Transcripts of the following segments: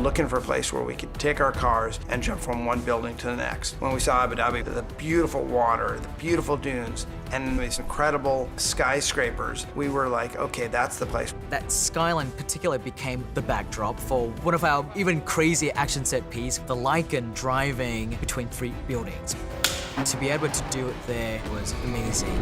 looking for a place where we could take our cars and jump from one building to the next. When we saw Abu Dhabi, the beautiful water, the beautiful dunes, and these incredible skyscrapers, we were like, okay, that's the place. That skyline in particular became the backdrop for one of our even crazier action set piece, the Lycan driving between 3 buildings. To be able to do it there was amazing.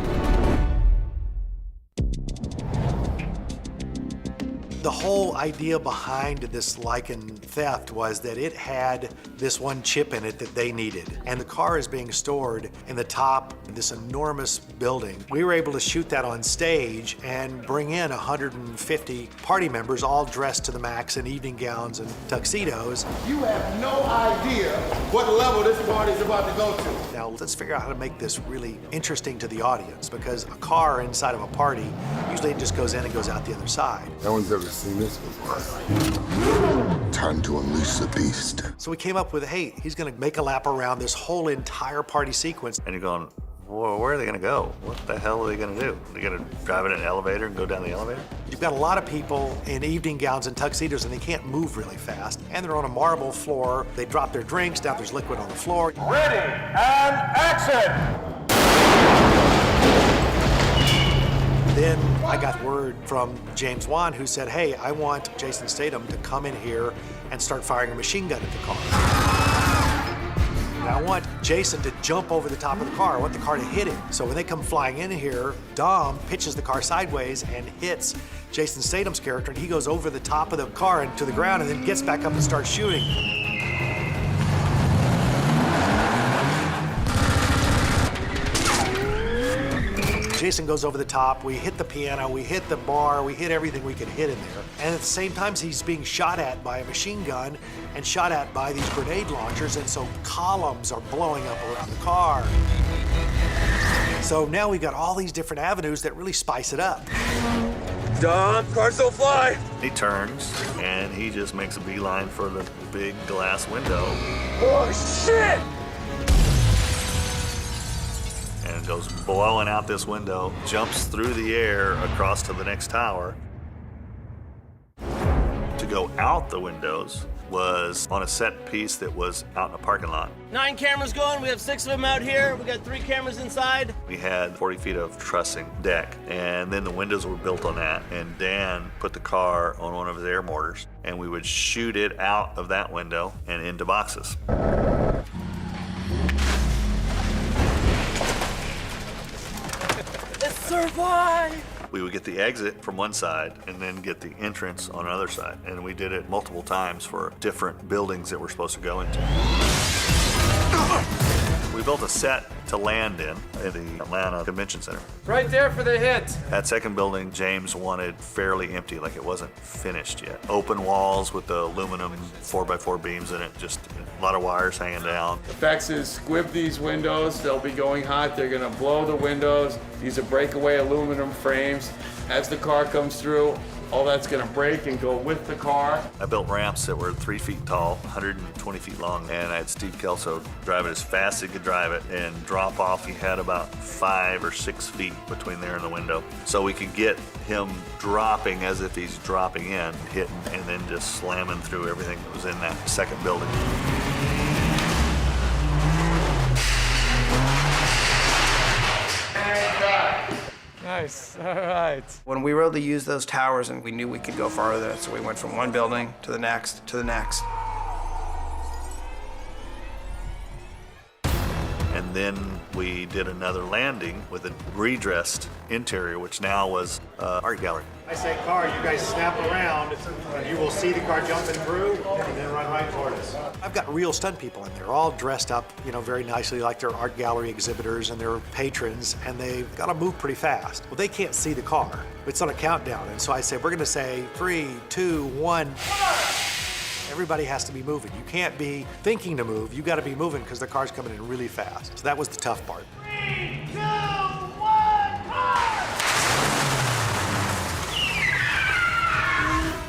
The whole idea behind this Lycan theft was that it had this one chip in it that they needed. And the car is being stored in the top of this enormous building. We were able to shoot that on stage and bring in 150 party members all dressed to the max in evening gowns and tuxedos. You have no idea what level this party's about to go to. Now let's figure out how to make this really interesting to the audience, because a car inside of a party, usually it just goes in and goes out the other side. No one's ever seen this before. Time to unleash the beast. So we came up with, hey, he's gonna make a lap around this whole entire party sequence. And you're going, well, where are they gonna go? What the hell are they gonna do? Are they gonna drive in an elevator and go down the elevator? You've got a lot of people in evening gowns and tuxedos, and they can't move really fast. And they're on a marble floor. They drop their drinks, now there's liquid on the floor. Ready, and action! Then I got word from James Wan, who said, hey, I want Jason Statham to come in here and start firing a machine gun at the car. And I want Jason to jump over the top of the car. I want the car to hit him. So when they come flying in here, Dom pitches the car sideways and hits Jason Statham's character, and he goes over the top of the car and to the ground and then gets back up and starts shooting. Jason goes over the top, we hit the piano, we hit the bar, we hit everything we could hit in there. And at the same time, he's being shot at by a machine gun and shot at by these grenade launchers, and so columns are blowing up around the car. So now we've got all these different avenues that really spice it up. Dom, cars don't fly! He turns and he just makes a beeline for the big glass window. Oh, shit! And goes blowing out this window, jumps through the air across to the next tower. To go out the windows was on a set piece that was out in a parking lot. 9 cameras going, we have 6 of them out here. We got 3 cameras inside. We had 40 feet of trussing deck, and then the windows were built on that, and Dan put the car on one of his air mortars, and we would shoot it out of that window and into boxes. Survive! We would get the exit from one side and then get the entrance on another side. And we did it multiple times for different buildings that we're supposed to go into. We built a set to land in at the Atlanta Convention Center. Right there for the hit. That second building, James wanted fairly empty, like it wasn't finished yet. Open walls with the aluminum 4x4 beams in it, just a lot of wires hanging down. Effects is squib these windows. They'll be going hot. They're gonna blow the windows. These are breakaway aluminum frames. As the car comes through, all that's gonna break and go with the car. I built ramps that were 3 feet tall, 120 feet long, and I had Steve Kelso drive it as fast as he could drive it and drop off. He had about 5 or 6 feet between there and the window. So we could get him dropping as if he's dropping in, hitting, and then just slamming through everything that was in that second building. Nice, all right. When we were able to use those towers, and we knew we could go farther, so we went from one building to the next to the next. And then we did another landing with a redressed interior, which now was art gallery. I say car, you guys snap around, and you will see the car jumping through, and then run right toward us. I've got real stunt people in there, all dressed up, very nicely like they're art gallery exhibitors and they're patrons, and they've got to move pretty fast. Well, they can't see the car. It's on a countdown, and so I say, we're gonna say 3, 2, 1. Everybody has to be moving. You can't be thinking to move. You got to be moving because the car's coming in really fast. So that was the tough part. 3, 2, 1,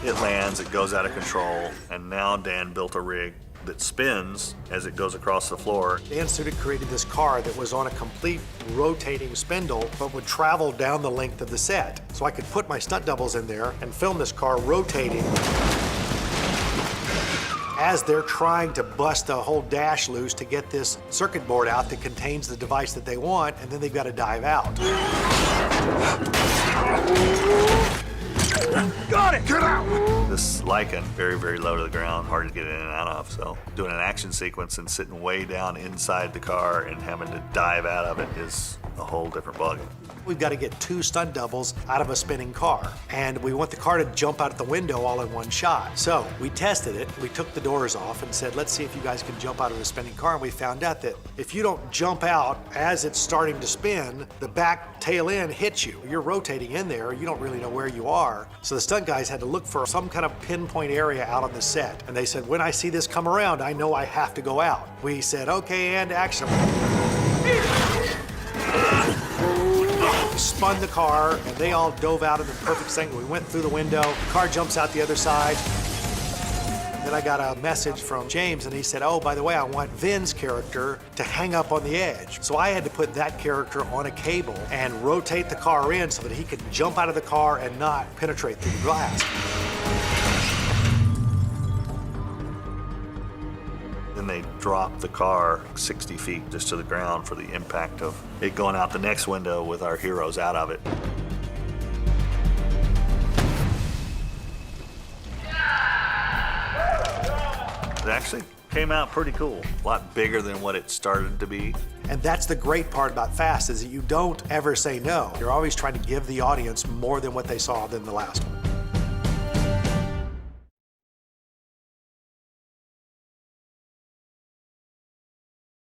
It lands, it goes out of control, and now Dan built a rig that spins as it goes across the floor. Dan Sudik created this car that was on a complete rotating spindle, but would travel down the length of the set. So I could put my stunt doubles in there and film this car rotating. as they're trying to bust the whole dash loose to get this circuit board out that contains the device that they want, and then they've got to dive out. Got it! Get out! This Lycan, very, very low to the ground, hard to get in and out of. So doing an action sequence and sitting way down inside the car and having to dive out of it is a whole different ballgame. We've got to get 2 stunt doubles out of a spinning car, and we want the car to jump out of the window all in one shot. So we tested it. We took the doors off and said, let's see if you guys can jump out of the spinning car, and we found out that if you don't jump out as it's starting to spin, the back tail end hits you. You're rotating in there, you don't really know where you are. So the stunt guys had to look for some kind of pinpoint area out on the set, and they said, when I see this come around, I know I have to go out. We said, okay, and action. Spun the car, and they all dove out in the perfect second. We went through the window, the car jumps out the other side. Then I got a message from James, and he said, oh, by the way, I want Vin's character to hang up on the edge. So I had to put that character on a cable and rotate the car in so that he could jump out of the car and not penetrate through the glass. Then they dropped the car 60 feet just to the ground for the impact of it going out the next window with our heroes out of it. It actually came out pretty cool. A lot bigger than what it started to be. And that's the great part about Fast, is that you don't ever say no. You're always trying to give the audience more than what they saw than the last one.